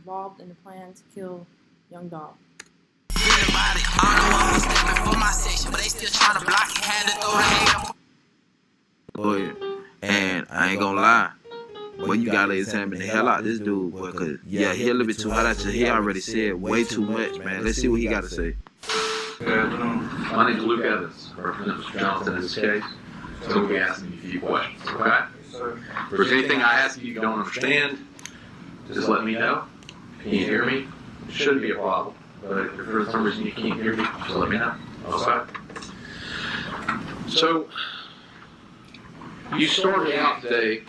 involved in the plan to kill young Dolph. Boy, and I ain't gonna lie. Boy, you gotta examine the hell out of this dude, boy, cause yeah, he a little bit too hot at you. He already said way too much, man. Let's see what he gotta say. My name is Luke Evans. I represent Mr. Johnson in this case. So we'll be asking you a few questions, okay? If there's anything I ask you don't understand, just let me know. Can you hear me? It shouldn't be a problem. But if for some reason you can't hear me, just let me know. Okay? So, you started out today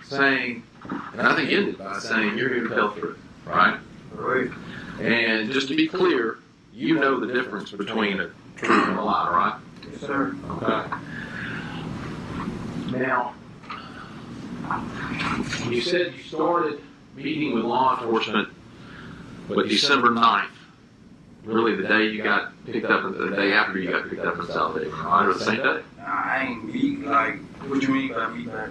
saying, and I think ended by saying, you're here to tell the truth, right? Right. And just to be clear, you know the difference between a truth and a lie, right? Yes, sir. Okay. Now, you said you started meeting with law enforcement, but December 9th, really the day you got picked up, the day after you got picked up in South Haven, right? Or the same day? I ain't meet, like, what you mean by meet back?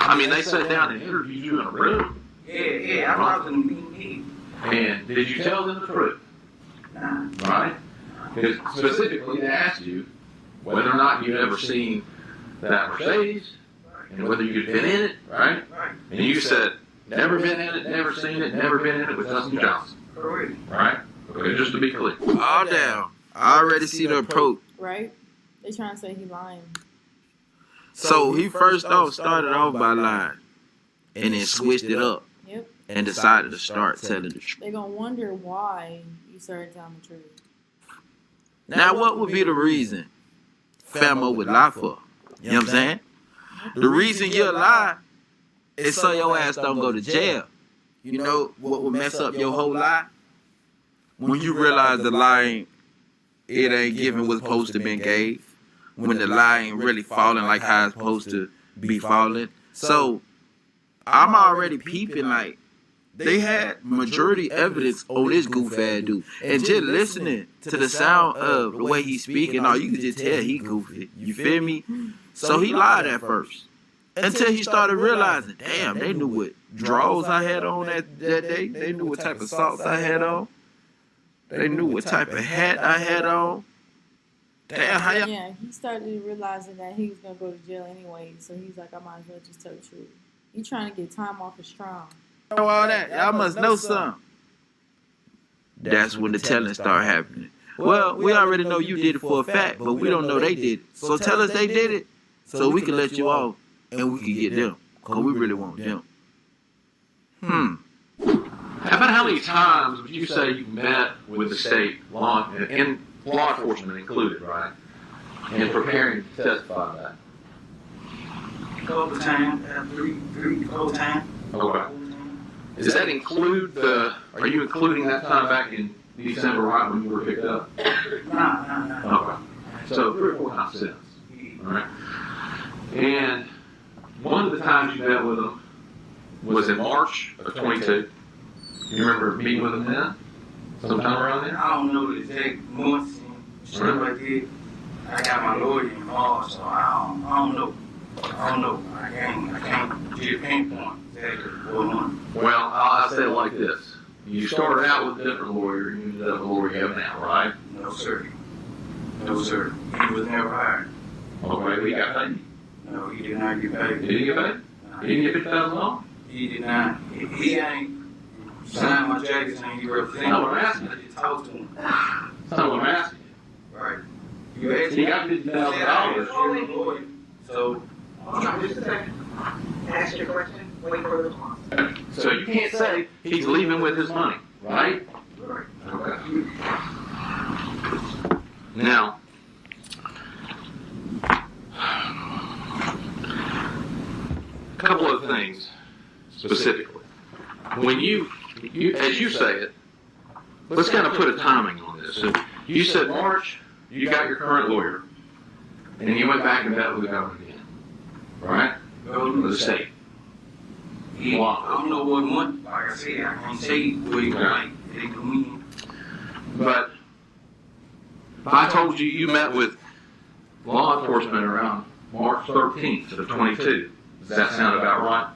I mean, they sat down and interviewed you in a room. Yeah, I was in the meeting. And did you tell them the truth? Nah. Right? Because specifically they asked you whether or not you'd ever seen that Mercedes and whether you'd been in it, right? Right. And you said, never been in it, never seen it, never been in it with Justin Johnson. Correct. Right? Okay, just to be clear. Oh, damn. I already see the approach. Right? They trying to say he lying. So he first off started off by lying and then switched it up Yep. and decided to start telling the truth. They gonna wonder why you started telling the truth. Now, what would be the reason Famo would lie for? You know what I'm saying? The reason you lie is so your ass don't go to jail. You know what would mess up your whole lie? When you realize the lying, it ain't giving what's supposed to be gave. When the lie ain't really falling like how it's supposed to be falling. So, I'm already peeping like, they had majority evidence on this goof ass dude. And just listening to the sound of the way he's speaking, you can just tell he goofy. You feel me? So he lied at first. Until he started realizing, damn, they knew what drawers I had on that day. They knew what type of socks I had on. They knew what type of hat I had on. Damn, how y'all... Yeah, he started realizing that he was gonna go to jail anyway, so he's like, I might as well just tell the truth. He trying to get time off his trial. Know all that. Y'all must know something. That's when the telling start happening. Well, we already know you did it for a fact, but we don't know they did it. So tell us they did it, so we can let you off and we can get them, because we really want them. How about how many times would you say you met with the state law and law enforcement included, right? In preparing to testify to that? A couple times, three, couple times. Okay. Does that include are you including that time back in December, right, when you were picked up? Nah. Okay. So 3 or 4 times since. All right. And one of the times you met with them was in March of 22. You remember meeting with them then? Sometime around then? I don't know the exact months and shit like that. I got my lawyer involved, so I don't know. I can't get a pinpoint exactly what one. Well, I'll say it like this. You started out with a different lawyer and you ended up with the lawyer you have now, right? No, sir. No, sir. He was never hired. Okay, we got paid. No, he did not get paid. Did he get paid? He didn't get $50,000? He did not. He ain't signed my jacket saying he represented. No, I'm asking. I just talked to him. That's not what I'm asking you. Right. You asked He got $50,000. So, Just a second. Ask your question. Wait for the response. So you can't say he's leaving with his money, right? right. Okay. Now, a couple of things specifically. When you as you say it, let's kind of put a timing on this. So you said March, you got your current lawyer, and you went back and met with the government again, right? With the state. I don't know what month. Like I said, I can't say what he like. But if I told you you met with law enforcement around March 13th of 22, does that sound about right?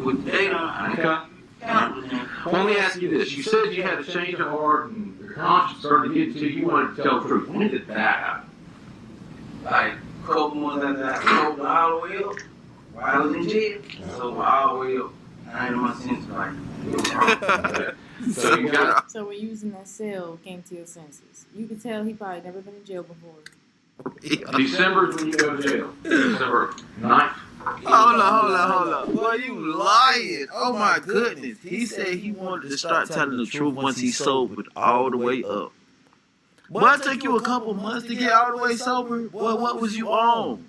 With date on it. Okay. Well, let me ask you this. You said you had a change of heart and your conscience started to get to you wanted to tell the truth. When did that happen? Like, a couple months after I sold all the way up, while I was in jail, so all the way up. I ain't in my senses, like, it was wrong. So you got So when you was in that cell, came to your senses. You could tell he probably never been in jail before. December is when you go to jail. December 9th. Hold on. Boy, you lying. Oh my goodness. He said he wanted to start telling the truth once he sobered all the way up. Boy, it took you a couple months to get all the way sober. Boy, what was you on?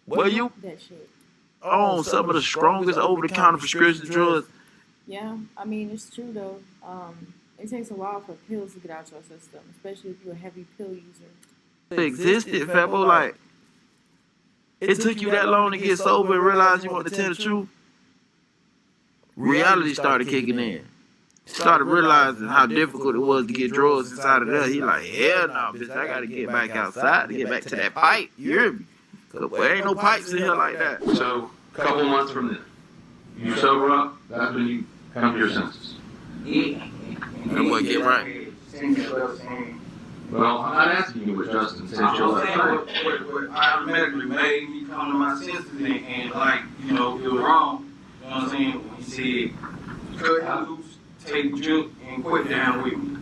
Boy, you That shit. on some of the strongest over-the-counter prescription drugs. Yeah, I mean, it's true, though. It takes a while for pills to get out your system, especially if you're a heavy pill user. Existed, Fabo, like, it took you that long to get sober and realize you want to tell the truth. Reality started kicking in. Started realizing how difficult it was to get drugs inside of there. He like, hell no, bitch, I gotta get back outside to get back to that pipe. You hear me? Cause there ain't no pipes in here like that. So, a couple months from then, you sober up, that's when you come to your senses. Yeah. That boy get right. Well, I'm not asking you what Justin said. I'm You'll saying let what automatically made me come to my senses and like, you know, it was wrong. You know what I'm saying? When he said, cut him loose, take the drink, and quit down with me.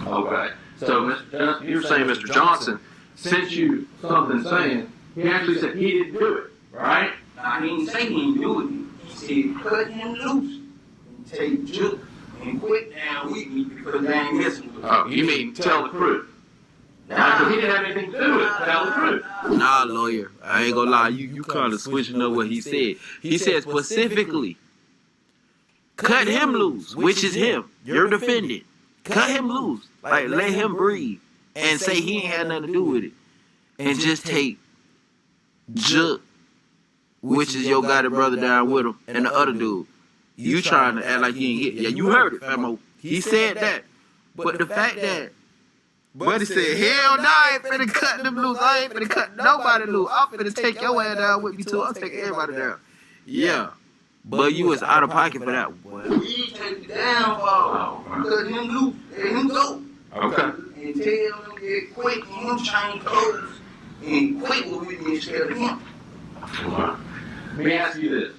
Okay. So, Mr. Johnson, you were saying Mr. Johnson sent you something saying he actually said he didn't do it, right? Now, he didn't say he didn't do it. He said, cut him loose, and take the drink, and quit down with me because they ain't messing with me. Oh, you mean tell the truth? Nah, because he didn't have anything to do with it. Tell the truth. Nah, lawyer. I ain't gonna lie. You kind of switching up what he said. He said specifically, cut him loose, which is him. You're defendant. Cut him loose. Like, let him breathe. And say he ain't had nothing to do with it. And just take Juk, which is your guy, the brother down with him, and the other dude. You trying to act like he ain't hit. Yeah, you heard it, Famo. He said that. But the fact that Buddy said, hell no, I ain't finna cut them loose. I ain't finna cut nobody loose. I'm finna take your ass down with me too. I'll take everybody down. Yeah. But you was out of pocket for that one. We take it down, cut him loose, let him go. Okay. And tell him to get quick and him change clothes and quit with me instead of him. Let me ask you this.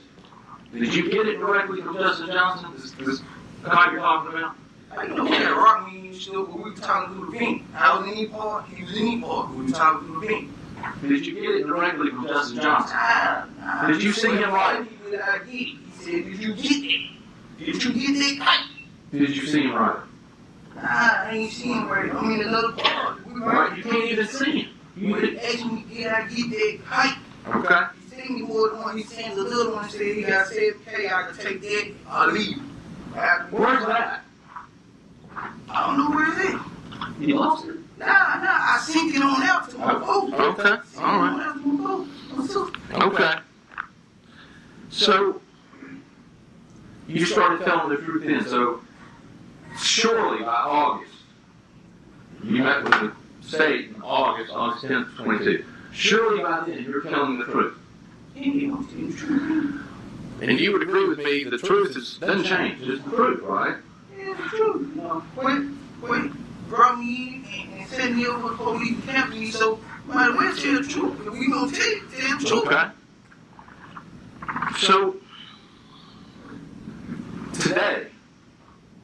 Did you get it directly from Justin Johnson, this guy you're talking about? Like, you know, we had a rock meeting and stuff, but we were talking through the pen. I was in any part, he was in any part, we were talking through the pen. Did you get it directly from Justin Johnson? Nah. Did you see him right? Did I get it? He said, did you get it? Did you get that pipe? Did you see him right? Nah, I ain't seen him right. I'm in another part. Right, you can't even see him. You could ask me, did I get that pipe? Okay. He sent me more than one. He sent the little one and said he got 7K. I could take that or leave. Where's that? I don't know where it's at. You lost it? Nah, I sent it on out to my folks. Okay, all right. Okay. So, you started telling the truth then. So, surely by August, you met with the state in August 10th, 22. Surely by then, you're telling the truth. And you would agree with me, the truth doesn't change. It's the truth, right? Yeah, it's true. Quit, brought me in and sent me over to the police and kept me, so might as well tell the truth. If we gonna tell the truth. Okay. So, today,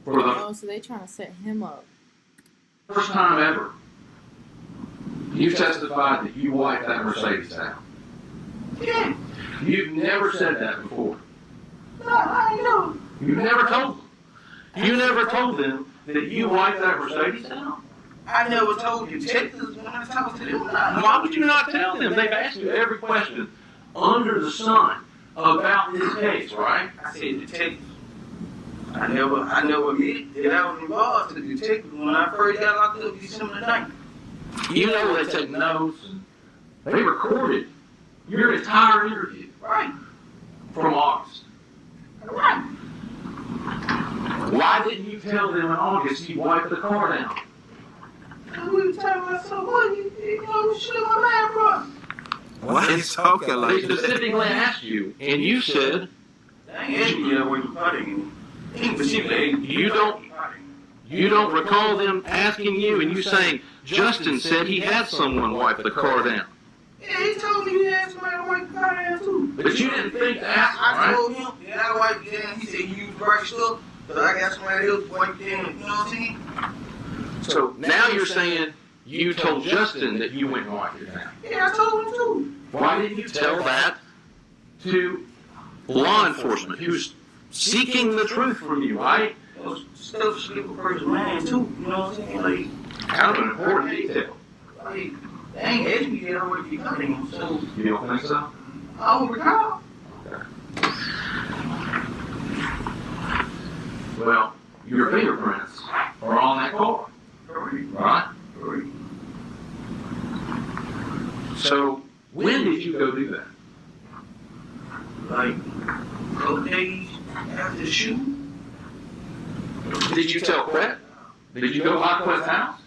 for the Oh, so they trying to set him up. first time ever, you testified that you wiped that Mercedes down. Yeah. You've never said that before. No, I ain't know. You've never told them. You never told them that you wiped that Mercedes down. I never told you. Texas when I talked to them. Why would you not tell them? They've asked you every question under the sun about this case, right? I said detective. I never admitted that I was involved to the detective when I first got locked up December 9th. You know they took notes. They recorded your entire interview Right. from August. Right. Why didn't you tell them in August you wiped the car down? And we were talking about some money, you know, shit my man from. Why are you talking They like that? specifically asked you, and you said I ain't asking you that way you cutting. Ain't specifically. You don't recall them asking you and you saying, Justin said he had someone wipe the car down. Yeah, he told me he had somebody to wipe the car down too. But you didn't think to ask him, I right? told him, and I wiped it down. He said he used bright stuff, but I got somebody else to wipe it down. You know what I'm saying? So now you're saying you told Justin that you went and wiped it down. Yeah, I told him too. Why didn't you tell that to law enforcement who's seeking the truth from you, right? Stuff slip a person's mind too. You know what I'm saying? Like, Kind of an important detail. like they ain't asking me that way you cutting. So You don't think so? I don't recall. Well, your fingerprints are on that car, right? So when did you go do that? Like a couple days after the shooting. Did you tell Quet? Did you go by Quet's house?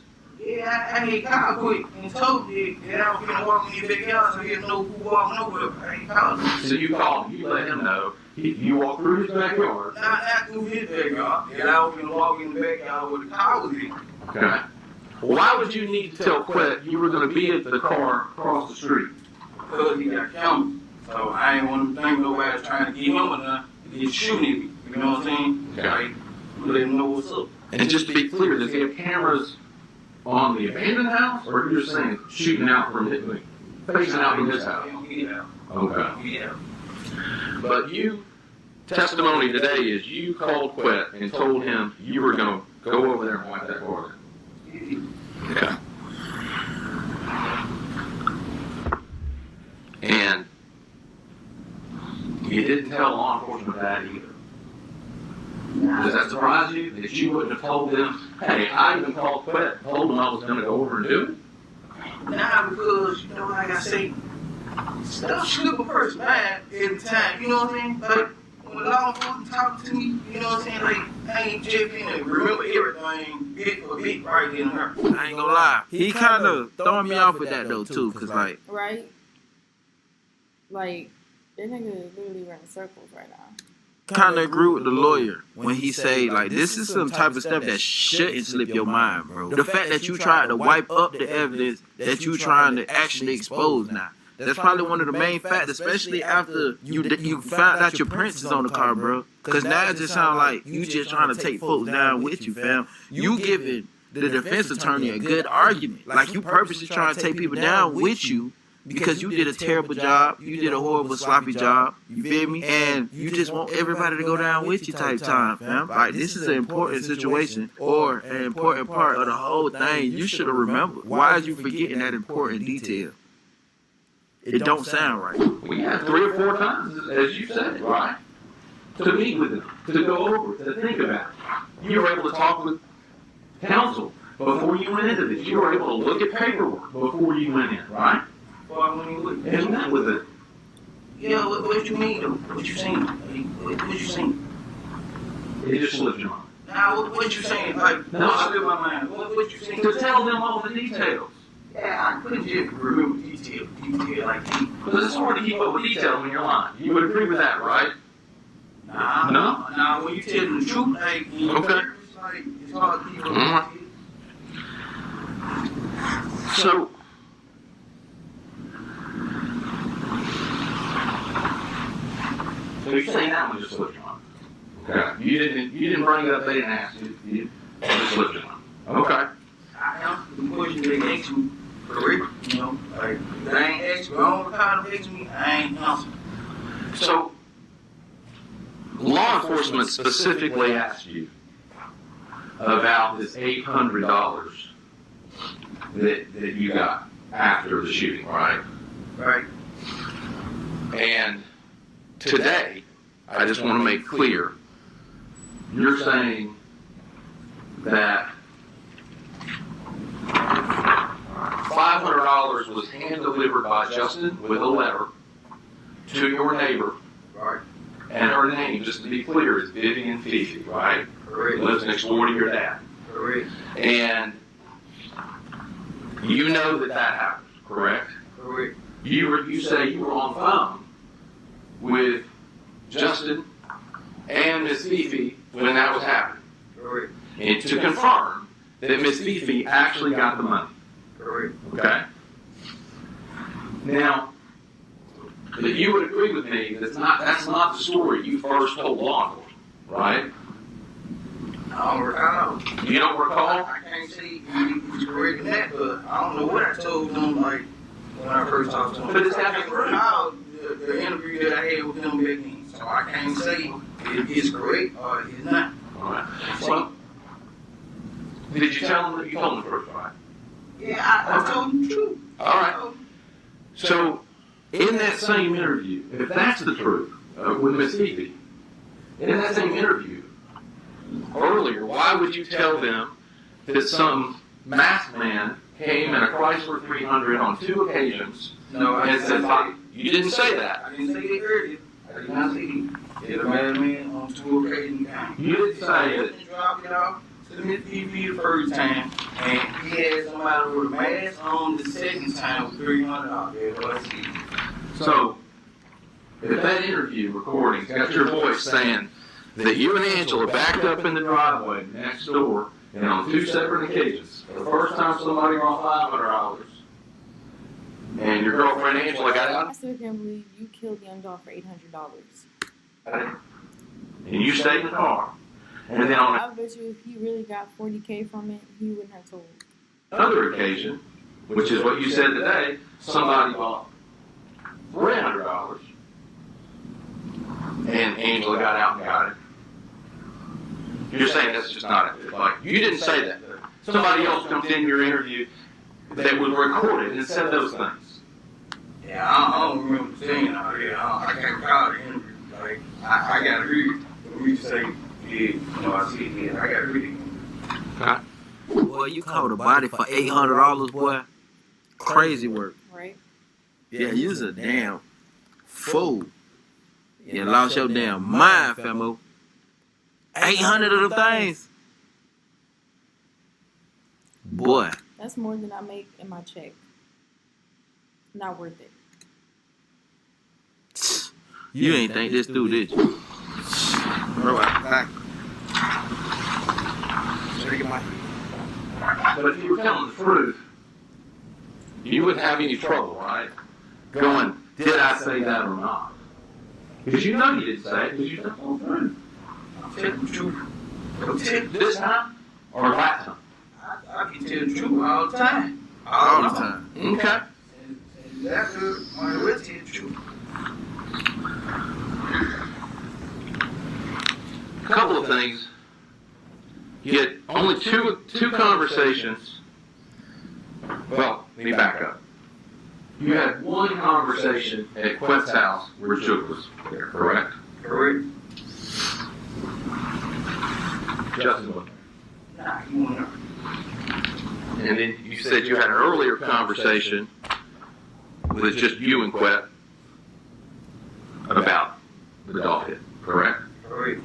Yeah, I had called quick and told me that I was going to walk in the backyard so he didn't know who walking over. I ain't called him. So you called him, you let him know. You walked through his backyard. Not through his backyard. And I was going to walk in the backyard where the car was in. Okay. Why would you need to tell Quet you were going to be at the car across the street? Because he got cameras. So I ain't want to think nobody was trying to get him or nothing. He's shooting at me. You know what I'm saying? Okay. Like, let him know what's up. And just to be clear, does he have cameras on the abandoned house, or are you just saying shooting out from it, facing out from his house? Yeah. Okay. Yeah. But you, testimony today is you called Quet and told him you were going to go over there and wipe that car. Okay. And you didn't tell law enforcement that either. Does that surprise you that you wouldn't have told them, hey, I even called Quet and told them I was going to go over and do it? Nah, because, you know, like I say, stuff slip a person's mind every time, you know what I mean? Like, when law enforcement talking to me, you know what I'm saying? Like, I ain't just finna remember everything bit for bit right then and there. I ain't gonna lie. He kind of throwing me off with that though too, cause like, Right? Like, that nigga literally running circles right now. kind of agree with the lawyer when he say like, this is some type of stuff that shouldn't slip your mind, bro. The fact that you tried to wipe up the evidence that you trying to actually expose now. That's probably one of the main factors, especially after you found out your prints is on the car, bro. Because now it just sounds like you just trying to take folks down with you, fam. You giving the defense attorney a good argument. Like you purposely trying to take people down with you because you did a terrible job. You did a horrible, sloppy job. You feel me? And you just want everybody to go down with you type time, fam. Like this is an important situation or an important part of the whole thing you should have remembered. Why is you forgetting that important detail? It don't sound right. We had 3 or 4 times, as you said, right? To meet with them, to go over it, to think about it. You were able to talk with counsel before you went into this. You were able to look at paperwork before you went in, right? Well, when you look, And met with it. yeah, what you mean though? What you saying? Like, what you saying? It just slipped your mind. Nah, what you saying? Like, No, what slipped my mind? What you saying? To tell them all the details. Yeah, I couldn't just remember detail like that. Because it's hard to keep up with detail when you're lying. You would agree with that, right? Nah, No? Nah, when you tell them the truth, like, you know, Okay. it's like, it's hard to keep up Mhm. with detail. So, you're saying that one just slipped your mind. Okay. You didn't bring it up, they didn't ask you. You just slipped your mind. Okay. I answered the question they asked me correct, you know, like, if they ain't asked me, I don't kind of ask me, I ain't answering. So, law enforcement specifically asked you about this $800 that you got after the shooting, right? Right. And today, I just want to make clear, you're saying that $500 was hand-delivered by Justin with a letter to your neighbor, Right. and her name, just to be clear, is Vivian Fifi, right? Correct. Lives next door to your dad. Correct. And you know that happened, correct? Correct. You say you were on the phone with Justin and Miss Fifi when that was happening. Correct. And to confirm that Miss Fifi actually got the money. Correct. Okay? Now, that you would agree with me that's not the story you first told law enforcement, right? I don't recall. You don't recall? I can't say he's correct in that, but I don't know what I told him, like, when I first talked to him. But it's I happened can't for recall the interview that I had with him back then. So I can't say if it's correct or it's not. All right. Well, did you tell him that you told him the truth, right? Yeah, I told him the truth. All right. So, in that same interview, if that's the truth with Miss Fifi, in that same interview earlier, why would you tell them that some masked man came in a Chrysler 300 on 2 occasions No, I and didn't said, say that. you didn't say that. I didn't say that earlier. I did not say that. It's a madman on 2 occasions. You didn't say that. He dropped it off to Miss Fifi the first time, and he had somebody with a mask on the second time with $300. That's what I said. So, if that interview recording's got your voice saying that you and Angela backed up in the driveway next door and on 2 separate occasions, the first time somebody won $500, and your girlfriend Angela got I out, still can't believe you killed young Dolph for $800. and you stayed in the car, and then on I bet you if he really got $40K from it, he wouldn't have told. another occasion, which is what you said today, somebody bought $300, and Angela got out and got it. You're saying that's just not it. Like, you didn't say that. Somebody else comes in your interview that was recorded and said those things. Yeah, I don't remember saying all that. I can't recall the interview. Like, I got to read it for me to say, yeah, you know, I see it. Yeah, I got to read it. Okay. Boy, you caught a body for $800, boy. Crazy work. Right? Yeah, you's a damn fool. You lost your damn mind, famo. 800 of the things. Boy. That's more than I make in my check. Not worth it. You ain't think this through, did you? Bro, But if you were telling the truth, you wouldn't have any trouble, right? Going, did I say that or not? Because you know you didn't say it because you told the truth. I'm telling the truth. I'm telling This time or last time? I can tell the truth all the time. all the time. Okay. And that's my will tell the truth. A couple of things. You had only two conversations. Well, let me back up. You had one conversation at Quet's house where Jook was there, correct? Correct. Justin was there. Nah, he won't know. And then you said you had an earlier conversation with just you and Quet about the dolph hit, correct? Correct.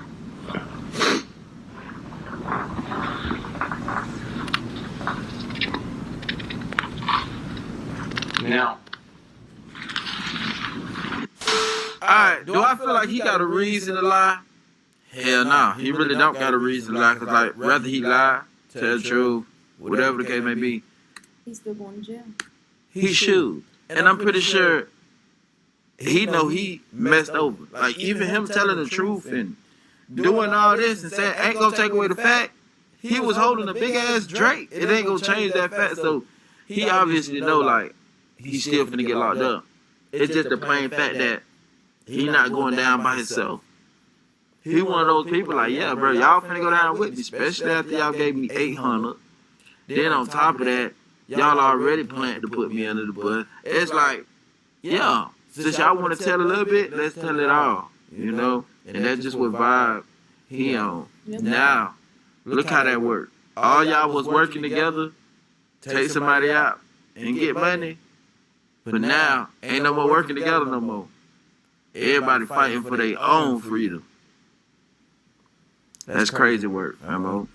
Now, Alright, do I feel like he got a reason to lie? Hell no, he really don't got a reason to lie. Cause like, rather he lie, tell the truth, whatever the case may be, He's still going to jail. he should. And I'm pretty sure he know he messed over. Like, even him telling the truth and doing all this and saying ain't gonna take away the fact he was holding a big ass Drake. It ain't gonna change that fact. So he obviously know like he's still finna get locked up. It's just the plain fact that he not going down by himself. He one of those people like, yeah, bro, y'all finna go down with me, especially after y'all gave me 800. Then on top of that, y'all already planned to put me under the bus. It's like, yeah, since y'all want to tell a little bit, let's tell it all, you know? And that's just what vibe he on. Now, look how that worked. All y'all was working together, take somebody out and get money. But now, ain't no more working together no more. Everybody fighting for their own freedom. That's crazy work, Amo.